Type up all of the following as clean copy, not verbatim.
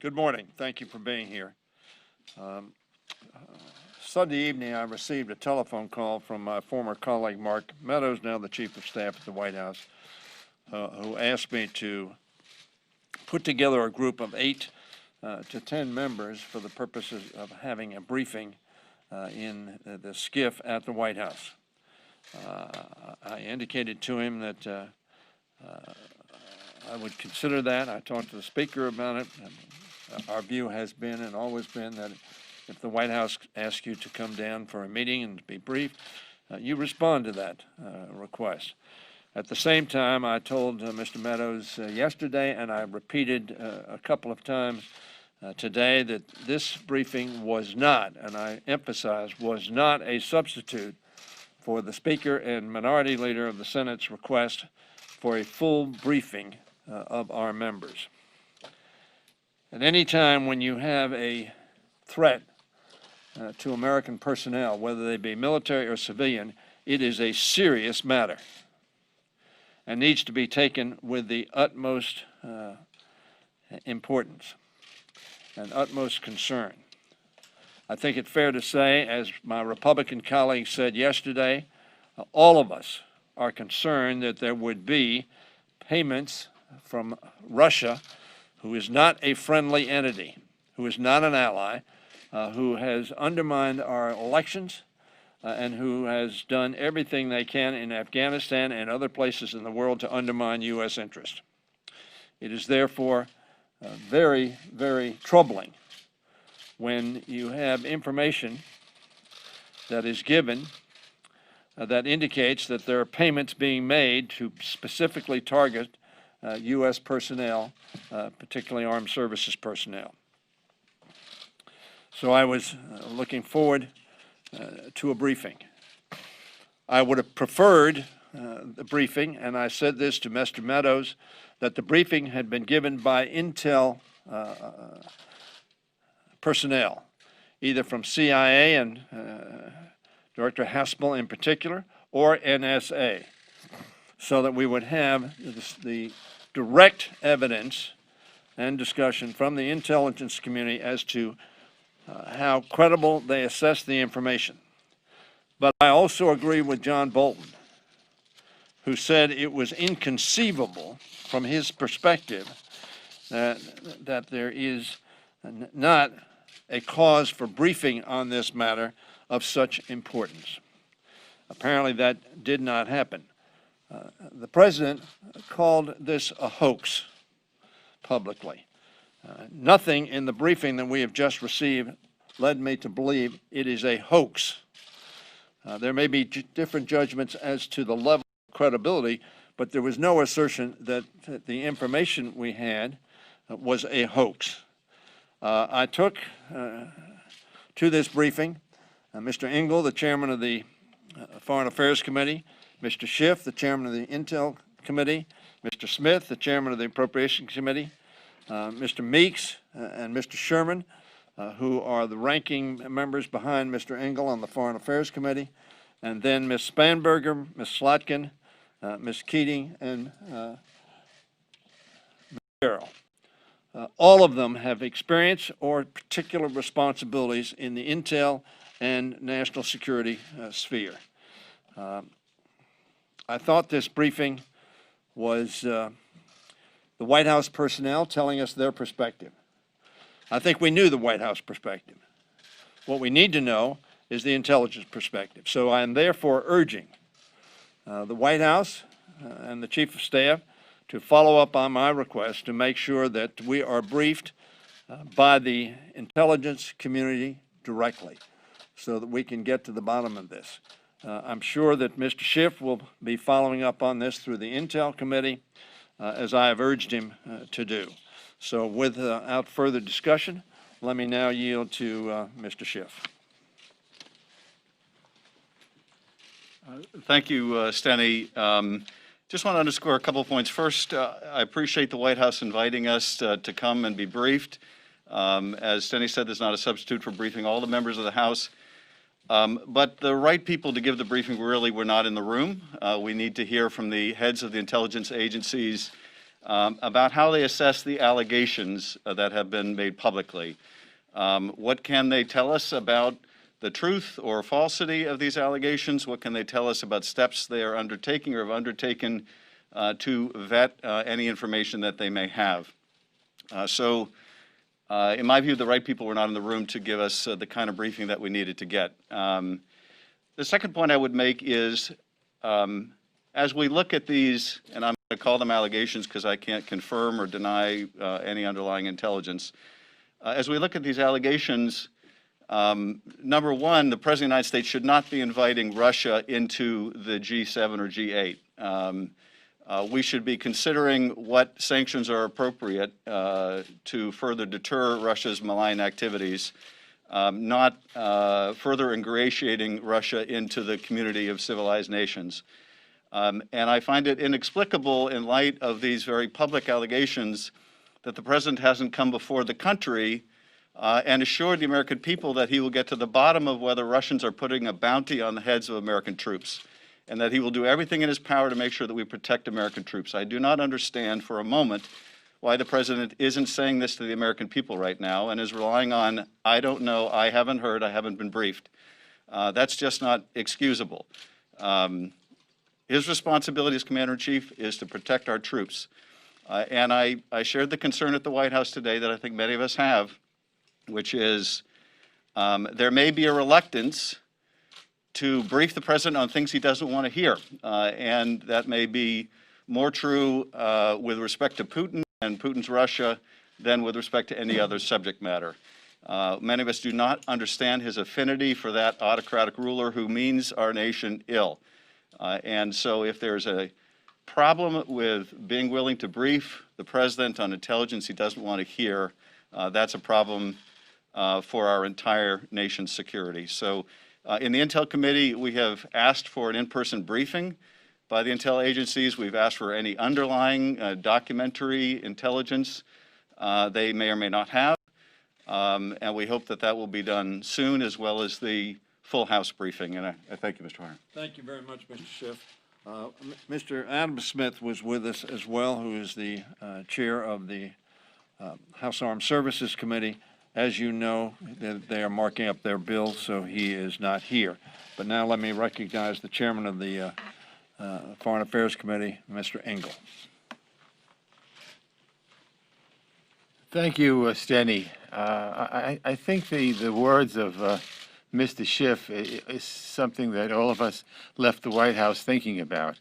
Good morning. Thank you for being here. Sunday evening, I received a telephone call from my former colleague, Mark Meadows, now the Chief of Staff at the White House, who asked me to put together a group of 8 to 10 members for the purposes of having a briefing in the Schiff at the White House. I indicated to him that I would consider that. I talked to the Speaker about it. Our view has been and always been that if the White House asks you to come down for a meeting and to be briefed, you respond to that request. At the same time, I told Mr. Meadows yesterday, and I repeated a couple of times today, that this briefing was not, and I emphasize, was not a substitute for the Speaker and Minority Leader of the Senate's request for a full briefing of our members. At any time when you have a threat to American personnel, whether they be military or civilian, it is a serious matter and needs to be taken with the utmost importance and utmost concern. I think it's fair to say, as my Republican colleague said yesterday, all of us are concerned that there would be payments from Russia, who is not a friendly entity, who is not an ally, who has undermined our elections, and who has done everything they can in Afghanistan and other places in the world to undermine U.S. interest. It is therefore very, very troubling when you have information that is given that indicates that there are payments being made to specifically target U.S. personnel, particularly armed services personnel. So I was looking forward to a briefing. I would have preferred the briefing, and I said this to Mr. Meadows, that the briefing had been given by intel personnel, either from CIA and Director Haspel in particular, or NSA, so that we would have the direct evidence and discussion from the intelligence community as to how credible they assess the information. But I also agree with John Bolton, who said it was inconceivable from his perspective that there is not a cause for briefing on this matter of such importance. Apparently that did not happen. The President called this a hoax publicly. Nothing in the briefing that we have just received led me to believe it is a hoax. There may be different judgments as to the level of credibility, but there was no assertion that the information we had was a hoax. I took to this briefing Mr. Engel, the chairman of the Foreign Affairs Committee, Mr. Schiff, the chairman of the Intel Committee, Mr. Smith, the chairman of the Appropriations Committee, Mr. Meeks and Mr. Sherman, who are the ranking members behind Mr. Engel on the Foreign Affairs Committee, and then Ms. Spanberger, Ms. Slotkin, Ms. Keating, and Ms. Carroll. All of them have experience or particular responsibilities in the intel and national security sphere. I thought this briefing was the White House personnel telling us their perspective. I think we knew the White House perspective. What we need to know is the intelligence perspective. So I am therefore urging the White House and the Chief of Staff to follow up on my request to make sure that we are briefed by the intelligence community directly so that we can get to the bottom of this. I'm sure that Mr. Schiff will be following up on this through the Intel Committee, as I have urged him to do. So without further discussion, let me now yield to Mr. Schiff. Thank you, Steny. Just want to underscore a couple of points. First, I appreciate the White House inviting us to come and be briefed. As Steny said, there's not a substitute for briefing all the members of the House. But the right people to give the briefing really were not in the room. We need to hear from the heads of the intelligence agencies about how they assess the allegations that have been made publicly. What can they tell us about the truth or falsity of these allegations? What can they tell us about steps they are undertaking or have undertaken to vet any information that they may have? In my view, the right people were not in the room to give us the kind of briefing that we needed to get. The second point I would make is, as we look at these, and I'm going to call them allegations because I can't confirm or deny any underlying intelligence. As we look at these allegations, number one, the President of the United States should not be inviting Russia into the G7 or G8. We should be considering what sanctions are appropriate to further deter Russia's malign activities, not further ingratiating Russia into the community of civilized nations. And I find it inexplicable in light of these very public allegations that the President hasn't come before the country and assured the American people that he will get to the bottom of whether Russians are putting a bounty on the heads of American troops, and that he will do everything in his power to make sure that we protect American troops. I do not understand for a moment why the President isn't saying this to the American people right now and is relying on, I don't know, I haven't heard, I haven't been briefed. That's just not excusable. His responsibility as Commander-in-Chief is to protect our troops. And I shared the concern at the White House today that I think many of us have, which is there may be a reluctance to brief the President on things he doesn't want to hear. And that may be more true with respect to Putin and Putin's Russia than with respect to any other subject matter. Many of us do not understand his affinity for that autocratic ruler who means our nation ill. And so if there's a problem with being willing to brief the President on intelligence he doesn't want to hear, that's a problem for our entire nation's security. So in the Intel Committee, we have asked for an in-person briefing by the intel agencies. We've asked for any underlying documentary intelligence they may or may not have. And we hope that that will be done soon, as well as the full House briefing. And I thank you, Mr. Hoyer. Thank you very much, Mr. Schiff. Mr. Adam Smith was with us as well, who is the chair of the House Armed Services Committee. As you know, they are marking up their bill, so he is not here. But now let me recognize the chairman of the Foreign Affairs Committee, Mr. Engel. Thank you, Steny. I think the words of Mr. Schiff is something that all of us left the White House thinking about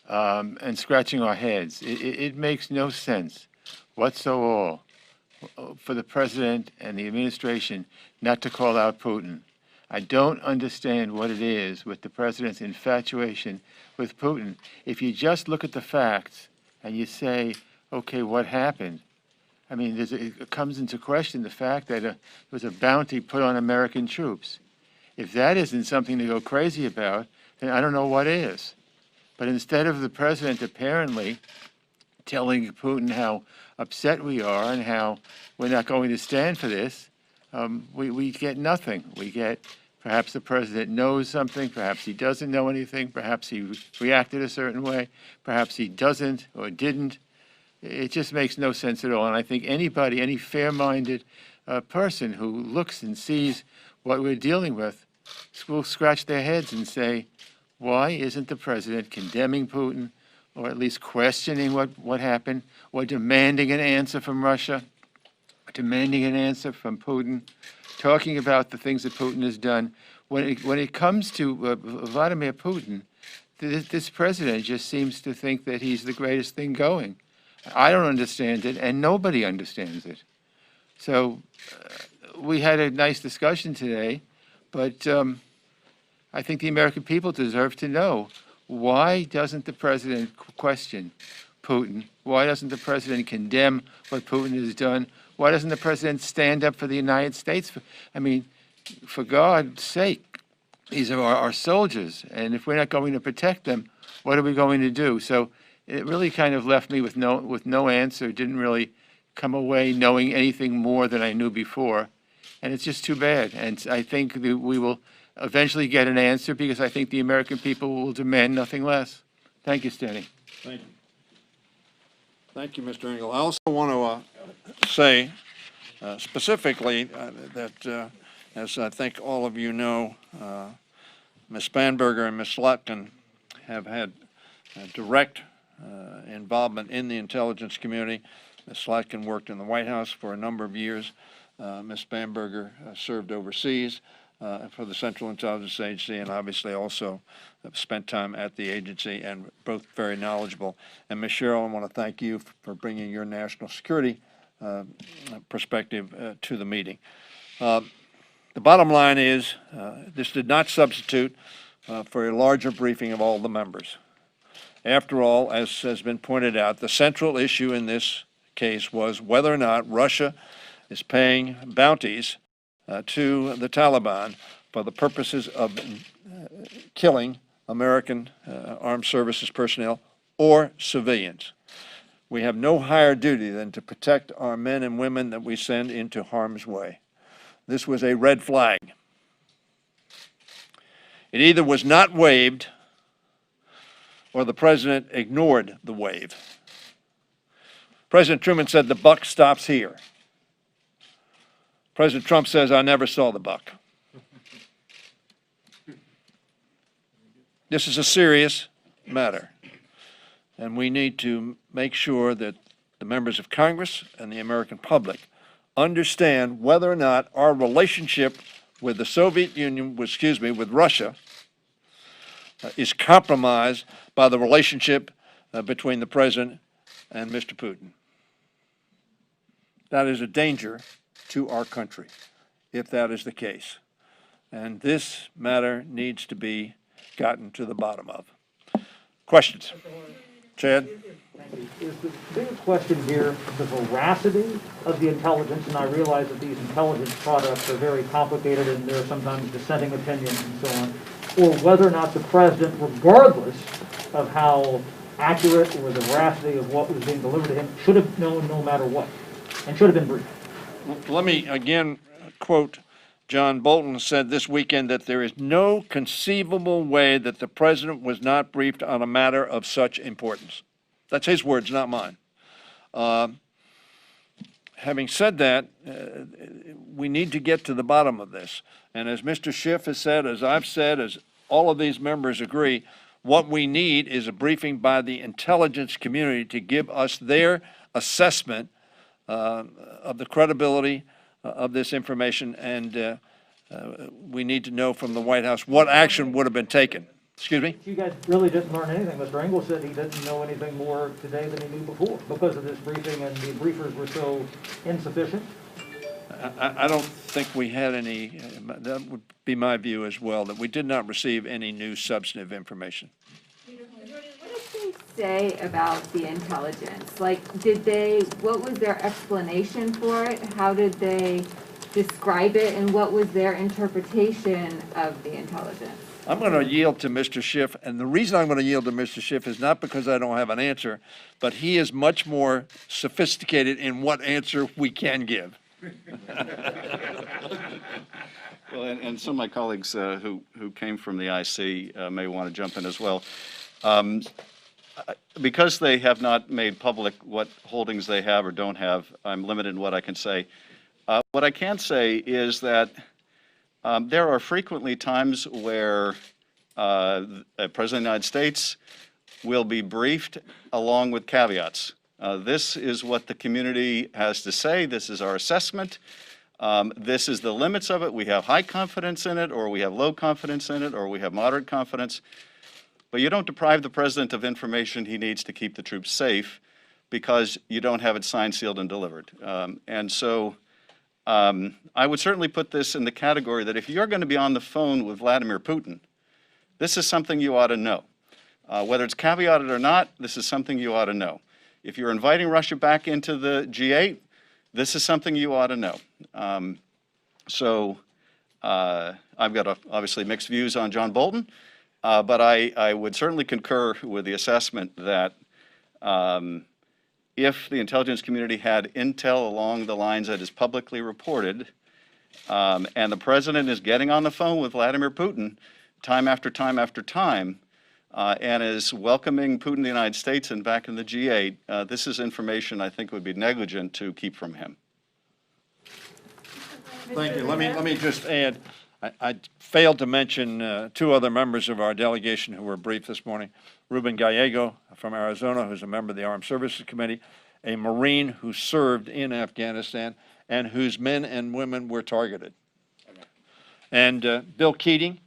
and scratching our heads. It makes no sense whatsoever for the President and the administration not to call out Putin. I don't understand what it is with the President's infatuation with Putin. If you just look at the facts and you say, okay, what happened? I mean, it comes into question the fact that there was a bounty put on American troops. If that isn't something to go crazy about, then I don't know what is. But instead of the President apparently telling Putin how upset we are and how we're not going to stand for this, we get nothing. We get perhaps the President knows something, perhaps he doesn't know anything, perhaps he reacted a certain way, perhaps he doesn't or didn't. It just makes no sense at all. And I think anybody, any fair-minded person who looks and sees what we're dealing with will scratch their heads and say, why isn't the President condemning Putin, or at least questioning what happened, or demanding an answer from Russia, demanding an answer from Putin, talking about the things that Putin has done. When it comes to Vladimir Putin, this President just seems to think that he's the greatest thing going. I don't understand it, and nobody understands it. So we had a nice discussion today, but I think the American people deserve to know, why doesn't the President question Putin? Why doesn't the President condemn what Putin has done? Why doesn't the President stand up for the United States? I mean, for God's sake, these are our soldiers, and if we're not going to protect them, what are we going to do? So it really kind of left me with no answer, didn't really come away knowing anything more than I knew before, and it's just too bad. And I think that we will eventually get an answer, because I think the American people will demand nothing less. Thank you, Steny. Thank you. Thank you, Mr. Engel. I also want to say specifically that, as I think all of you know, Ms. Spanberger and Ms. Slotkin have had direct involvement in the intelligence community. Ms. Slotkin worked in the White House for a number of years. Ms. Spanberger served overseas for the Central Intelligence Agency, and obviously also spent time at the agency, and both very knowledgeable. And Ms. Sherrill, I want to thank you for bringing your national security perspective to the meeting. The bottom line is this did not substitute for a larger briefing of all the members. After all, as has been pointed out, the central issue in this case was whether or not Russia is paying bounties to the Taliban for the purposes of killing American armed services personnel or civilians. We have no higher duty than to protect our men and women that we send into harm's way. This was a red flag. It either was not waived or the president ignored the wave. President Truman said the buck stops here. President Trump says, I never saw the buck. This is a serious matter, and we need to make sure that the members of Congress and the American public understand whether or not our relationship with the Soviet Union, with Russia, is compromised by the relationship between the President and Mr. Putin. That is a danger to our country, if that is the case. And this matter needs to be gotten to the bottom of. Questions? Chad? Thank you. Is the bigger question here the veracity of the intelligence, and I realize that these intelligence products are very complicated and there are sometimes dissenting opinions and so on, or whether or not the president, regardless of how accurate or the veracity of what was being delivered to him, should have known no matter what, and should have been briefed? Let me again quote John Bolton said this weekend that there is no conceivable way that the president was not briefed on a matter of such importance. That's his words, not mine. Having said that, we need to get to the bottom of this. And as Mr. Schiff has said, as I've said, as all of these members agree, what we need is a briefing by the intelligence community to give us their assessment of the credibility of this information, and we need to know from the White House what action would have been taken. Excuse me? You guys really didn't learn anything. Mr. Engel said he didn't know anything more today than he knew before because of this briefing, and the briefers were so insufficient. I don't think we had any, that would be my view as well, that we did not receive any new substantive information. What did they say about the intelligence? Like, what was their explanation for it? How did they describe it, and what was their interpretation of the intelligence? I'm going to yield to Mr. Schiff, and the reason I'm going to yield to Mr. Schiff is not because I don't have an answer, but he is much more sophisticated in what answer we can give. Well, and some of my colleagues who came from the IC may want to jump in as well. Because they have not made public what holdings they have or don't have, I'm limited in what I can say. What I can say is that there are frequently times where the President of the United States will be briefed along with caveats. This is what the community has to say. This is our assessment. This is the limits of it. We have high confidence in it, or we have low confidence in it, or we have moderate confidence. But you don't deprive the president of information he needs to keep the troops safe because you don't have it signed, sealed, and delivered. And so I would certainly put this in the category that if you're going to be on the phone with Vladimir Putin, this is something you ought to know. Whether it's caveated or not, this is something you ought to know. If you're inviting Russia back into the G8, this is something you ought to know. I've got obviously mixed views on John Bolton, but I would certainly concur with the assessment that if the intelligence community had intel along the lines that is publicly reported, and the president is getting on the phone with Vladimir Putin time after time after time, and is welcoming Putin to the United States and back in the G8, this is information I think would be negligent to keep from him. Thank you. Let me just add, I failed to mention two other members of our delegation who were briefed this morning. Ruben Gallego from Arizona, who's a member of the Armed Services Committee, a Marine who served in Afghanistan and whose men and women were targeted. And Bill Keating,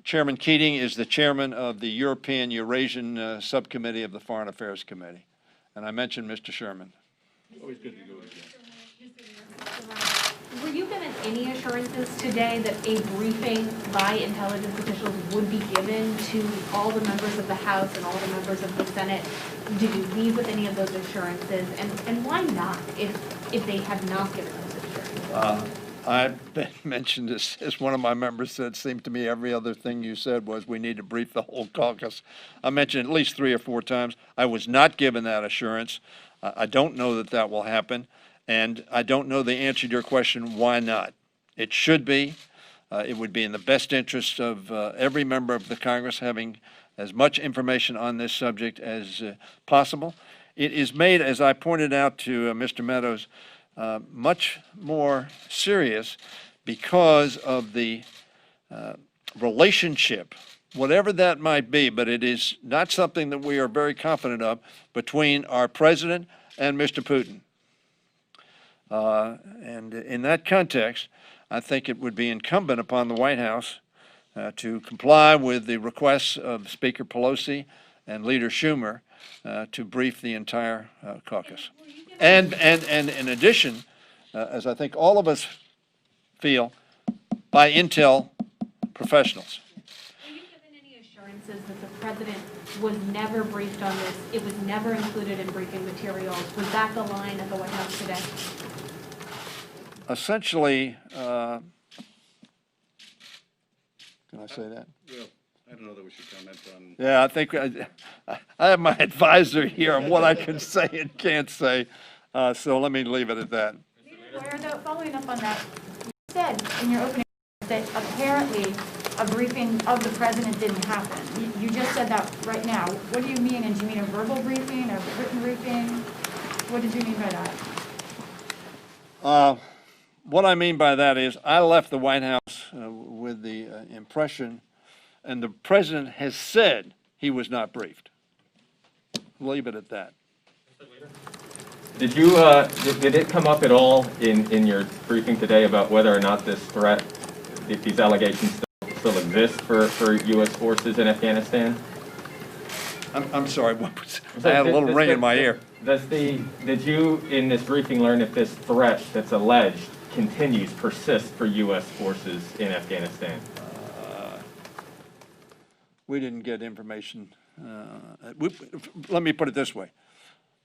Chairman Keating is the chairman of the European Eurasian Subcommittee of the Foreign Affairs Committee. And I mentioned Mr. Sherman. Always good to go again. Were you given any assurances today that a briefing by intelligence officials would be given to all the members of the House and all the members of the Senate? Did you leave with any of those assurances? And why not, if they have not given those assurances? I mentioned this, as one of my members said, seemed to me every other thing you said was we need to brief the whole caucus. I mentioned at least 3 or 4 times. I was not given that assurance. I don't know that that will happen. And I don't know the answer to your question, why not? It should be. It would be in the best interest of every member of the Congress having as much information on this subject as possible. It is made, as I pointed out to Mr. Meadows, much more serious because of the relationship, whatever that might be, but it is not something that we are very confident of, between our president and Mr. Putin. And in that context, I think it would be incumbent upon the White House to comply with the requests of Speaker Pelosi and Leader Schumer to brief the entire caucus. And in addition, as I think all of us feel, by intel professionals. Were you given any assurances that the president was never briefed on this? It was never included in briefing materials? Was that the line at the White House today? Essentially, can I say that? Well, I don't know that we should comment on. Yeah, I think I have my advisor here on what I can say and can't say, so let me leave it at that. Hoyer, though, following up on that, you said in your opening that apparently a briefing of the president didn't happen. You just said that right now. What do you mean? And do you mean a verbal briefing, a written briefing? What did you mean by that? What I mean by that is I left the White House with the impression, and the president has said he was not briefed. Leave it at that. Did you, did it come up at all in your briefing today about whether or not this threat, if these allegations still exist for U.S. forces in Afghanistan? I'm sorry, what was, I had a little ring in my ear. Did you, in this briefing, learn if this threat that's alleged continues, persists for U.S. forces in Afghanistan? We didn't get information. Let me put it this way.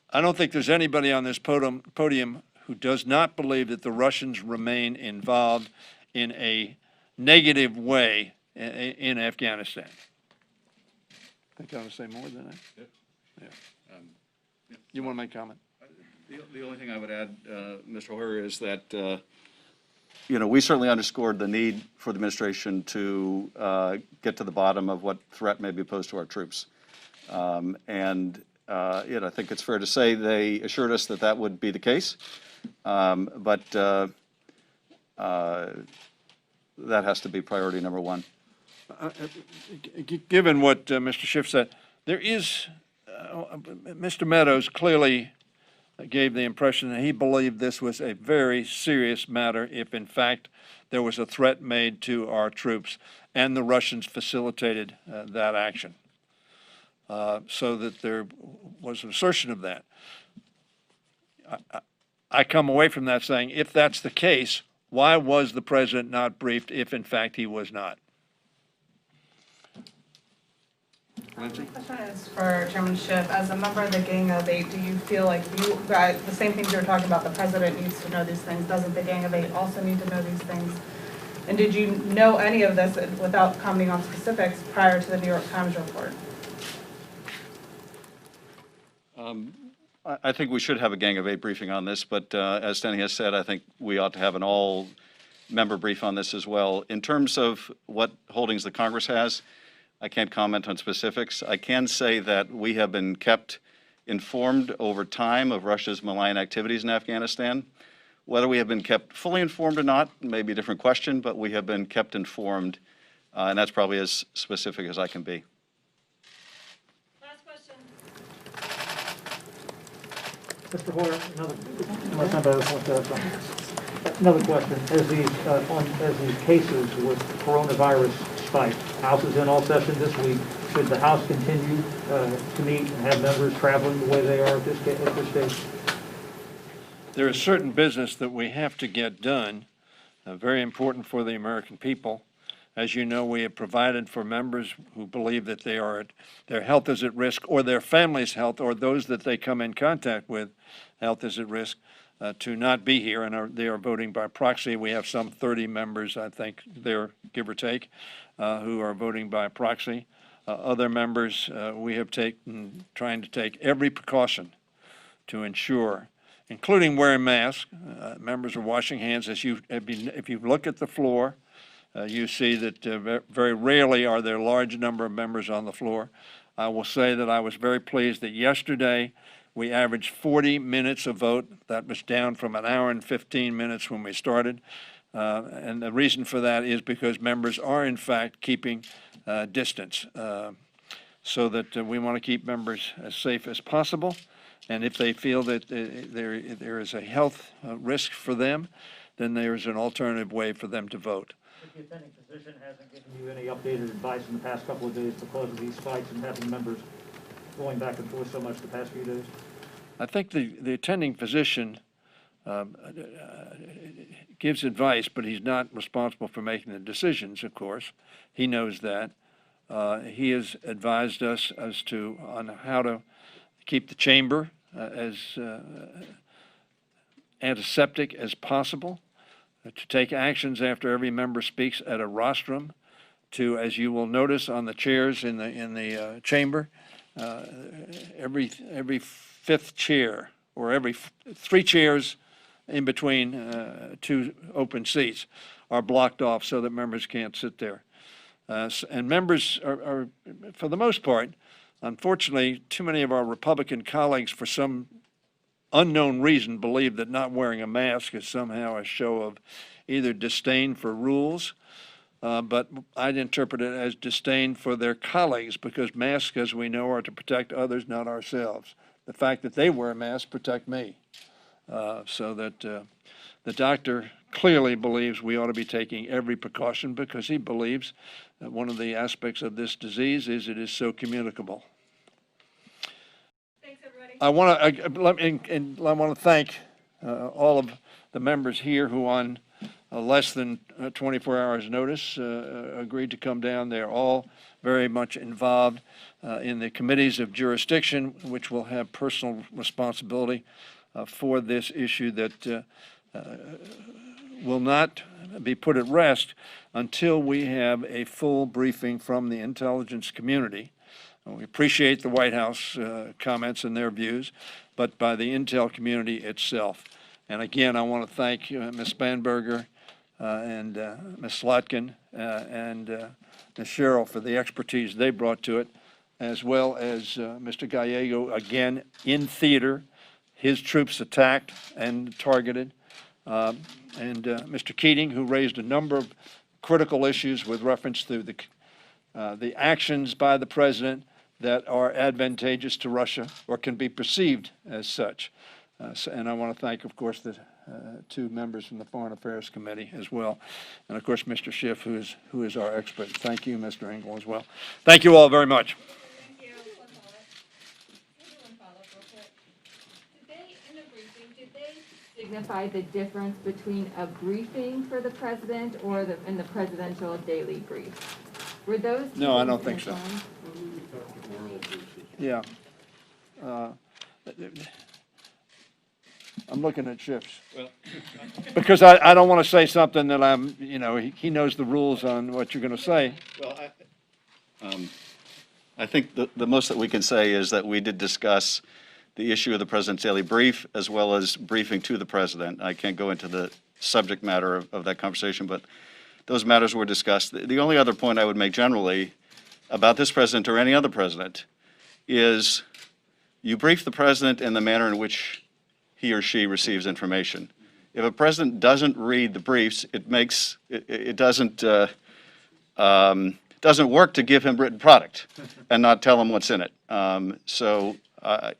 I don't think there's anybody on this podium who does not believe that the Russians remain involved in a negative way in Afghanistan. I think I want to say more than that. Yep. Yeah. You want to make a comment? The only thing I would add, Mr. Hoyer, is that we certainly underscored the need for the administration to get to the bottom of what threat may be posed to our troops. I think it's fair to say they assured us that that would be the case, but that has to be priority number one. Given what Mr. Schiff said, there is, Mr. Meadows clearly gave the impression that he believed this was a very serious matter if, in fact, there was a threat made to our troops and the Russians facilitated that action. So that there was an assertion of that. I come away from that saying, if that's the case, why was the president not briefed if, in fact, he was not? My question is for Chairman Schiff. As a member of the Gang of Eight, do you feel like you guys, the same things you were talking about, the president needs to know these things, doesn't the Gang of Eight also need to know these things? And did you know any of this without commenting on specifics prior to the New York Times report? I think we should have a Gang of Eight briefing on this, but as Steny has said, I think we ought to have an all-member brief on this as well. In terms of what holdings the Congress has, I can't comment on specifics. I can say that we have been kept informed over time of Russia's malign activities in Afghanistan. Whether we have been kept fully informed or not may be a different question, but we have been kept informed, and that's probably as specific as I can be. Last question. Mr. Hoyer, unless somebody else wants to ask something. Another question, as these cases with coronavirus spike, House is in all session this week. Should the House continue to meet and have members traveling the way they are at this stage? There is certain business that we have to get done, very important for the American people. As you know, we have provided for members who believe that their health is at risk, or their family's health, or those that they come in contact with, health is at risk, to not be here, and they are voting by proxy. We have some 30 members, I think, there, give or take, who are voting by proxy. Other members, we have trying to take every precaution to ensure, including wearing masks. Members are washing hands. If you look at the floor, you see that very rarely are there a large number of members on the floor. I will say that I was very pleased that yesterday we averaged 40 minutes of vote. That was down from an hour and 15 minutes when we started. And the reason for that is because members are, in fact, keeping distance, so that we want to keep members as safe as possible. And if they feel that there is a health risk for them, then there is an alternative way for them to vote. If the attending physician hasn't given you any updated advice in the past couple of days because of these spikes and having members going back and forth so much the past few days? I think the attending physician gives advice, but he's not responsible for making the decisions, of course. He knows that. He has advised us on how to keep the chamber as antiseptic as possible, to take actions after every member speaks at a rostrum, to, as you will notice on the chairs in the chamber, every fifth chair, or every 3 chairs in between 2 open seats are blocked off so that members can't sit there. And members are, for the most part, unfortunately, too many of our Republican colleagues, for some unknown reason, believe that not wearing a mask is somehow a show of either disdain for rules, but I'd interpret it as disdain for their colleagues, because masks, as we know, are to protect others, not ourselves. The fact that they wear a mask protect me, so that the doctor clearly believes we ought to be taking every precaution, because he believes that one of the aspects of this disease is it is so communicable. Thanks, everybody. I want to thank all of the members here who, on less than 24 hours notice, agreed to come down. They're all very much involved in the committees of jurisdiction, which will have personal responsibility for this issue that will not be put at rest until we have a full briefing from the intelligence community. We appreciate the White House comments and their views, but by the intel community itself. And again, I want to thank Ms. Spanberger and Ms. Slotkin and Ms. Sherrill for the expertise they brought to it, as well as Mr. Gallego, again, in theater, his troops attacked and targeted, and Mr. Keating, who raised a number of critical issues with reference to the actions by the president that are advantageous to Russia or can be perceived as such. And I want to thank, of course, the 2 members from the Foreign Affairs Committee as well. And of course, Mr. Schiff, who is our expert. Thank you, Mr. Engel, as well. Thank you all very much. Thank you. One follow-up real quick. Did they, in the briefing, did they signify the difference between a briefing for the president or in the presidential daily brief? Were those? No, I don't think so. Yeah. I'm looking at Schiff's. Well, Because I don't want to say something that he knows the rules on what you're going to say. Well, I think the most that we can say is that we did discuss the issue of the president's daily brief, as well as briefing to the president. I can't go into the subject matter of that conversation, but those matters were discussed. The only other point I would make generally about this president or any other president is you brief the president in the manner in which he or she receives information. If a president doesn't read the briefs, it doesn't work to give him written product and not tell him what's in it. So I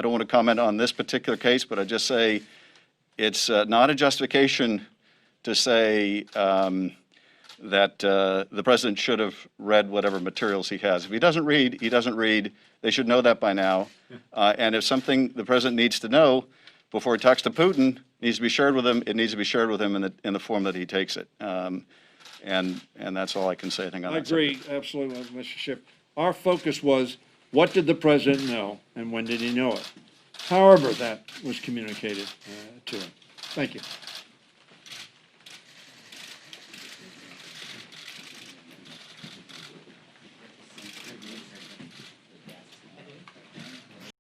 don't want to comment on this particular case, but I just say it's not a justification to say that the president should have read whatever materials he has. If he doesn't read, he doesn't read. They should know that by now. And if something the president needs to know before he talks to Putin needs to be shared with him, it needs to be shared with him in the form that he takes it. And that's all I can say, I think, on I that agree subject. absolutely with Mr. Schiff. Our focus was, what did the president know and when did he know it? However that was communicated to him. Thank you.